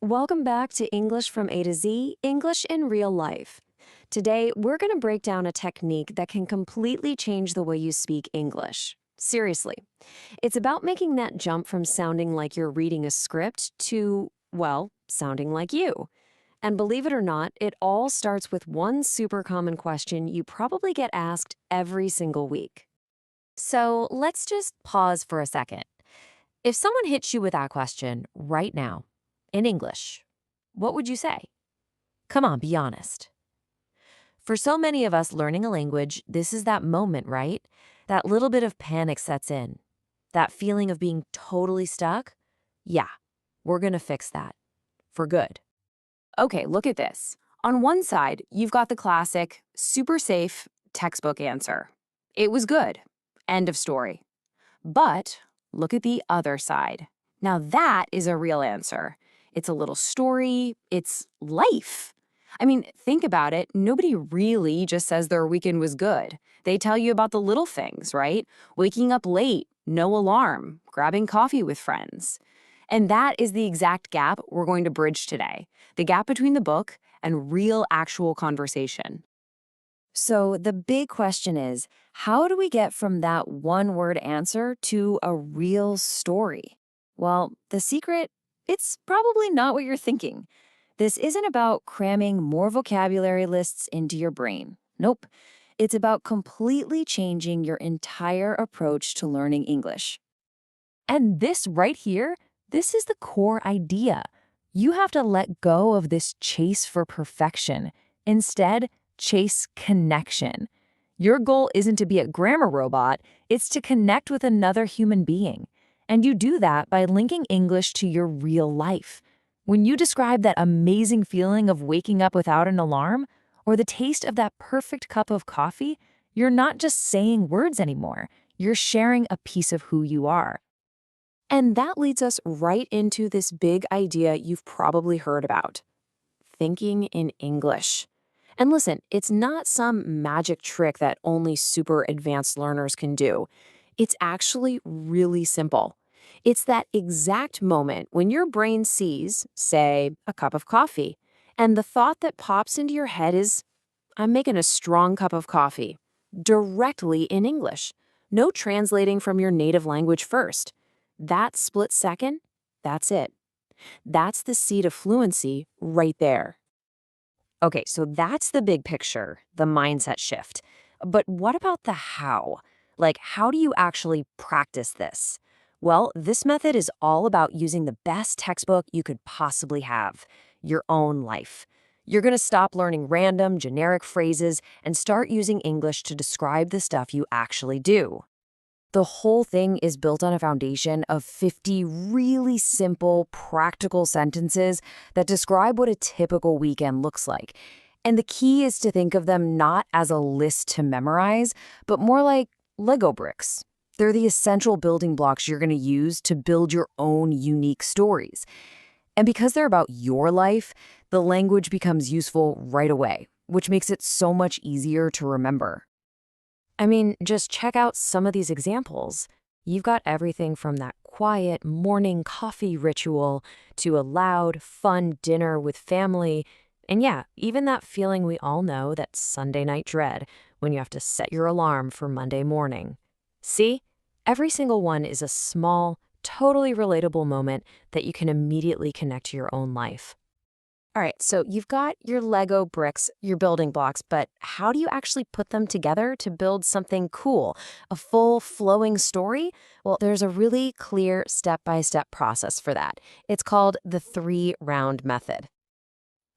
Welcome back to English from A to Z, English in real life. Today, we're going to break down a technique that can completely change the way you speak English. Seriously. It's about making that jump from sounding like you're reading a script to, well, sounding like you. And believe it or not, it all starts with one super common question you probably get asked every single week. So let's just pause for a second. If someone hits you with that question right now, in English, what would you say? Come on, be honest. For so many of us learning a language, this is that moment, right? That little bit of panic sets in. That feeling of being totally stuck? Yeah, we're gonna fix that. For good. Okay, look at this. On one side, you've got the classic, super safe textbook answer. It was good. End of story. But look at the other side. Now that is a real answer. It's a little story. It's life. I mean, think about it. Nobody really just says their weekend was good. They tell you about the little things, right? Waking up late, no alarm, grabbing coffee with friends. And that is the exact gap we're going to bridge today. The gap between the book and real actual conversation. So the big question is, how do we get from that one-word answer to a real story? Well, the secret, it's probably not what you're thinking. This isn't about cramming more vocabulary lists into your brain. Nope. It's about completely changing your entire approach to learning English. And this right here, this is the core idea. You have to let go of this chase for perfection. Instead, chase connection. Your goal isn't to be a grammar robot, it's to connect with another human being. And you do that by linking English to your real life. When you describe that amazing feeling of waking up without an alarm, or the taste of that perfect cup of coffee, you're not just saying words anymore. You're sharing a piece of who you are. And that leads us right into this big idea you've probably heard about. Thinking in English. And listen, it's not some magic trick that only super advanced learners can do. It's actually really simple. It's that exact moment when your brain sees, say, a cup of coffee, and the thought that pops into your head is, I'm making a strong cup of coffee, directly in English. No translating from your native language first. That split second, that's it. That's the seed of fluency right there. Okay, so that's the big picture, the mindset shift. But what about the how? Like, how do you actually practice this? Well, this method is all about using the best textbook you could possibly have, your own life. You're going to stop learning random, generic phrases and start using English to describe the stuff you actually do. The whole thing is built on a foundation of 50 really simple, practical sentences that describe what a typical weekend looks like. And the key is to think of them not as a list to memorize, but more like Lego bricks. They're the essential building blocks you're going to use to build your own unique stories. And because they're about your life, the language becomes useful right away, which makes it so much easier to remember. I mean, just check out some of these examples. You've got everything from that quiet morning coffee ritual to a loud, fun dinner with family. And yeah, even that feeling we all know, that Sunday night dread, when you have to set your alarm for Monday morning. See? Every single one is a small, totally relatable moment that you can immediately connect to your own life. All right, so you've got your Lego bricks, your building blocks, but how do you actually put them together to build something cool, a full flowing story? Well, there's a really clear step-by-step process for that. It's called the 3-round method.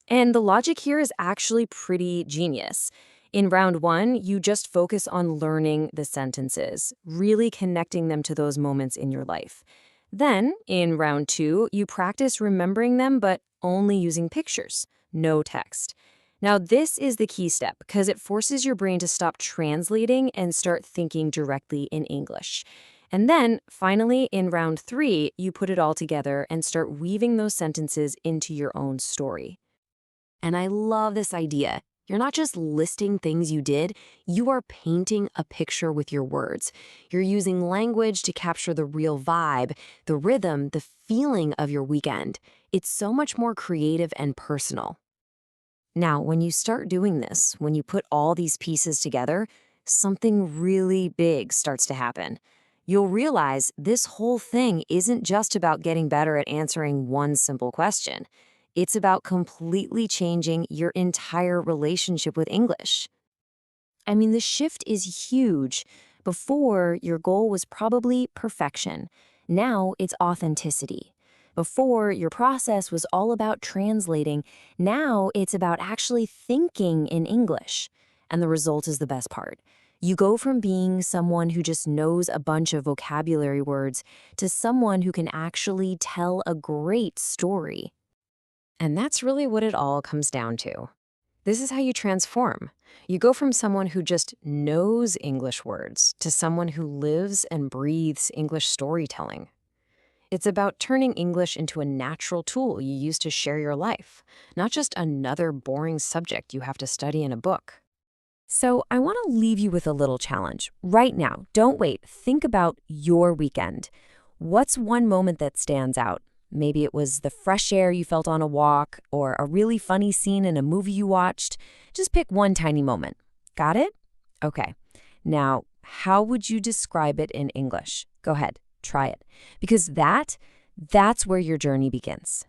And the logic here is actually pretty genius. In round 1, you just focus on learning the sentences, really connecting them to those moments in your life. Then, in round 2, you practice remembering them, but only using pictures, no text. Now, this is the key step because it forces your brain to stop translating and start thinking directly in English. And then, finally, in round 3, you put it all together and start weaving those sentences into your own story. And I love this idea. You're not just listing things you did, you are painting a picture with your words. You're using language to capture the real vibe, the rhythm, the feeling of your weekend. It's so much more creative and personal. Now, when you start doing this, when you put all these pieces together, something really big starts to happen. You'll realize this whole thing isn't just about getting better at answering one simple question. It's about completely changing your entire relationship with English. I mean, the shift is huge. Before, your goal was probably perfection. Now it's authenticity. Before, your process was all about translating. Now it's about actually thinking in English. And the result is the best part. You go from being someone who just knows a bunch of vocabulary words to someone who can actually tell a great story. And that's really what it all comes down to. This is how you transform. You go from someone who just knows English words to someone who lives and breathes English storytelling. It's about turning English into a natural tool you use to share your life, not just another boring subject you have to study in a book. So I want to leave you with a little challenge. Right now, don't wait. Think about your weekend. What's one moment that stands out? Maybe it was the fresh air you felt on a walk or a really funny scene in a movie you watched. Just pick one tiny moment. Got it? Okay. Now, how would you describe it in English? Go ahead, try it. Because that's where your journey begins.